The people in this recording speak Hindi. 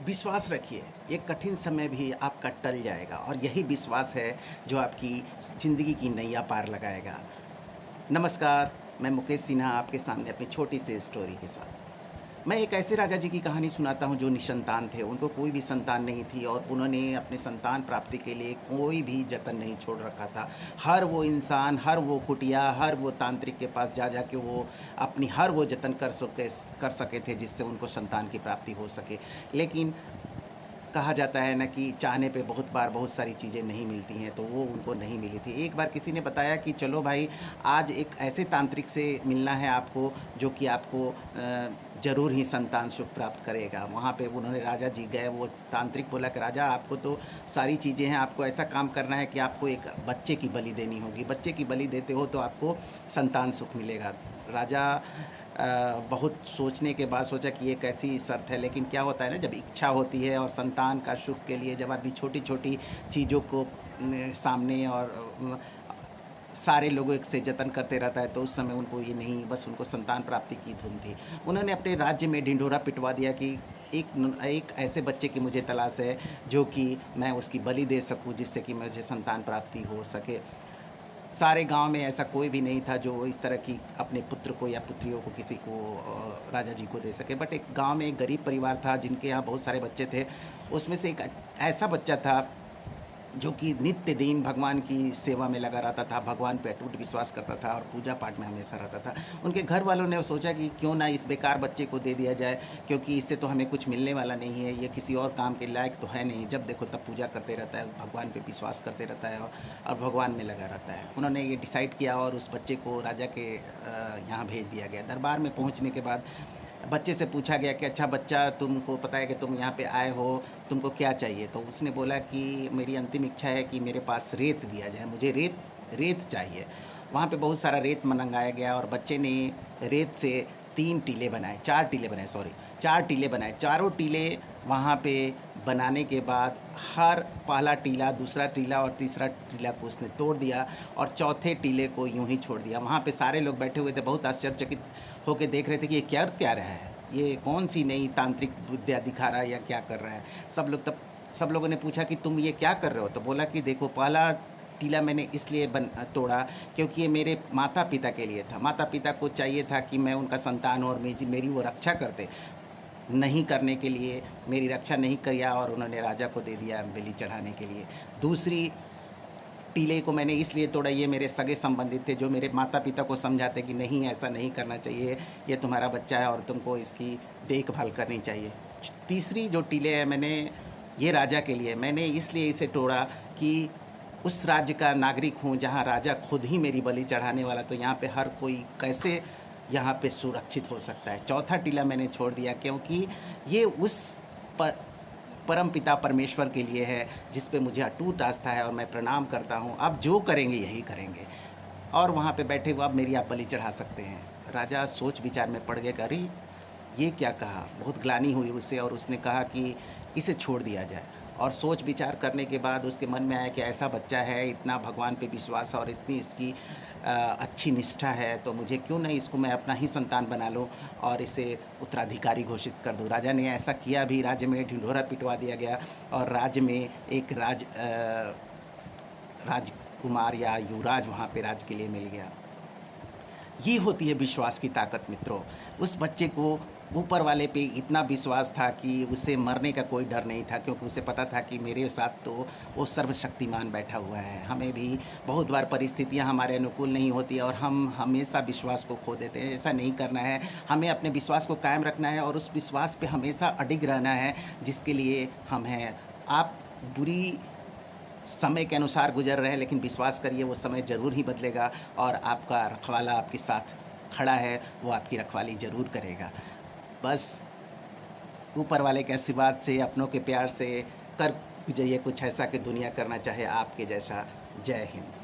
विश्वास रखिए, ये कठिन समय भी आपका टल जाएगा और यही विश्वास है जो आपकी ज़िंदगी की नैया पार लगाएगा। नमस्कार, मैं मुकेश सिन्हा आपके सामने अपनी छोटी-सी स्टोरी के साथ। मैं एक ऐसे राजा जी की कहानी सुनाता हूँ जो निसंतान थे, उनको कोई भी संतान नहीं थी और उन्होंने अपने संतान प्राप्ति के लिए कोई भी जतन नहीं छोड़ रखा था। हर वो इंसान, हर वो कुटिया, हर वो तांत्रिक के पास जा के वो अपनी हर वो जतन कर सके थे जिससे उनको संतान की प्राप्ति हो सके। लेकिन कहा जाता है ना कि चाहने पे बहुत बार बहुत सारी चीज़ें नहीं मिलती हैं, तो वो उनको नहीं मिली थी। एक बार किसी ने बताया कि चलो भाई, आज एक ऐसे तांत्रिक से मिलना है आपको जो कि आपको ज़रूर ही संतान सुख प्राप्त करेगा। वहाँ पे उन्होंने राजा जी गए, वो तांत्रिक बोला कि राजा आपको तो सारी चीज़ें हैं, आपको ऐसा काम करना है कि आपको एक बच्चे की बलि देनी होगी। बच्चे की बलि देते हो तो आपको संतान सुख मिलेगा। राजा बहुत सोचने के बाद सोचा कि ये कैसी शर्त है, लेकिन क्या होता है ना, जब इच्छा होती है और संतान का सुख के लिए जब आदमी छोटी-छोटी चीज़ों को सामने और सारे लोगों से जतन करते रहता है, तो उस समय उनको ये नहीं, बस उनको संतान प्राप्ति की धुन थी। उन्होंने अपने राज्य में ढिंढोरा पिटवा दिया कि एक ऐसे बच्चे की मुझे तलाश है जो कि मैं उसकी बलि दे सकूँ जिससे कि मुझे संतान प्राप्ति हो सके। सारे गाँव में ऐसा कोई भी नहीं था जो इस तरह की अपने पुत्र को या पुत्रियों को किसी को राजा जी को दे सके। बट एक गाँव में एक गरीब परिवार था जिनके यहाँ बहुत सारे बच्चे थे। उसमें से एक ऐसा बच्चा था जो कि नित्य दिन भगवान की सेवा में लगा रहता था, भगवान पे अटूट विश्वास करता था और पूजा-पाठ में हमेशा रहता था। उनके घर वालों ने सोचा कि क्यों ना इस बेकार बच्चे को दे दिया जाए, क्योंकि इससे तो हमें कुछ मिलने वाला नहीं है, ये किसी और काम के लायक तो है नहीं। जब देखो तब पूजा करते रहता है, भगवान पे विश्वास करते रहता है और भगवान में लगा रहता है। उन्होंने ये डिसाइड किया और उस बच्चे को राजा के यहाँ भेज दिया गया। दरबार में पहुँचने के बाद बच्चे से पूछा गया कि अच्छा बच्चा, तुमको पता है कि तुम यहाँ पे आए हो, तुमको क्या चाहिए? तो उसने बोला कि मेरी अंतिम इच्छा है कि मेरे पास रेत दिया जाए, मुझे रेत रेत चाहिए। वहाँ पे बहुत सारा रेत मँगाया गया और बच्चे ने रेत से 3 टीले बनाए, 4 टीले बनाए, सॉरी, 4 टीले बनाए। चारों टीले वहाँ पे बनाने के बाद हर पहला टीला, दूसरा टीला और तीसरा टीला को उसने तोड़ दिया और चौथे टीले को यूँ ही छोड़ दिया। वहाँ पे सारे लोग बैठे हुए थे, बहुत आश्चर्यचकित होके देख रहे थे कि ये क्या क्या रहा है? ये कौन-सी नई तांत्रिक विद्या दिखा रहा है या क्या कर रहा है? सब लोगों ने पूछा कि तुम ये क्या कर रहे हो? तो बोला कि देखो, पहला टीला मैंने इसलिए तोड़ा क्योंकि ये मेरे माता-पिता के लिए था। माता-पिता को चाहिए था कि मैं उनका संतान हूँ और मेरी वो रक्षा करते। नहीं करने के लिए, मेरी रक्षा नहीं किया और उन्होंने राजा को दे दिया बलि चढ़ाने के लिए। दूसरी टीले को मैंने इसलिए तोड़ा, ये मेरे सगे-संबंधी थे जो मेरे माता-पिता को समझाते कि नहीं, ऐसा नहीं करना चाहिए, ये तुम्हारा बच्चा है और तुमको इसकी देखभाल करनी चाहिए। तीसरी जो टीले है, ये राजा के लिए मैंने इसलिए इसे तोड़ा कि उस राज्य का नागरिक हूँ जहाँ राजा खुद ही मेरी बलि चढ़ाने वाला, तो यहाँ पे हर कोई कैसे यहाँ पे सुरक्षित हो सकता है। चौथा टीला मैंने छोड़ दिया क्योंकि ये उस प परमपिता परमेश्वर के लिए है, जिस पे मुझे अटूट आस्था है और मैं प्रणाम करता हूँ। आप जो करेंगे यही करेंगे और वहाँ पे बैठे हुए आप मेरी आप बलि चढ़ा सकते हैं। राजा सोच विचार में पड़ गया कि अरे! ये क्या कहा? बहुत ग्लानि हुई उसे और उसने कहा कि इसे छोड़ दिया जाए। और सोच विचार करने के बाद उसके मन में आया कि ऐसा बच्चा है, इतना भगवान पे विश्वास और इतनी इसकी अच्छी निष्ठा है, तो मुझे क्यों नहीं इसको मैं अपना ही संतान बना लूँ और इसे उत्तराधिकारी घोषित कर दूँ। राजा ने ऐसा किया भी, राज्य में ढिंढोरा पिटवा दिया गया और राज्य में एक राजकुमार या युवराज वहाँ पे राज्य के लिए मिल गया। ये होती है विश्वास की ताकत मित्रों। उस बच्चे को ऊपर वाले पे इतना विश्वास था कि उसे मरने का कोई डर नहीं था, क्योंकि उसे पता था कि मेरे साथ तो वो सर्वशक्तिमान बैठा हुआ है। हमें भी बहुत बार परिस्थितियाँ हमारे अनुकूल नहीं होती और हम हमेशा विश्वास को खो देते हैं। ऐसा नहीं करना है, हमें अपने विश्वास को कायम रखना है और उस विश्वास पे हमेशा अडिग रहना है जिसके लिए हम हैं। आप बुरी समय के अनुसार गुज़र रहे हैं, लेकिन विश्वास करिए वो समय ज़रूर ही बदलेगा और आपका रखवाला आपके साथ खड़ा है, वो आपकी रखवाली ज़रूर करेगा। बस ऊपर वाले के आशीर्वाद से, अपनों के प्यार से कर गुज़रिए कुछ ऐसा कि दुनिया करना चाहे आपके जैसा। जय हिंद।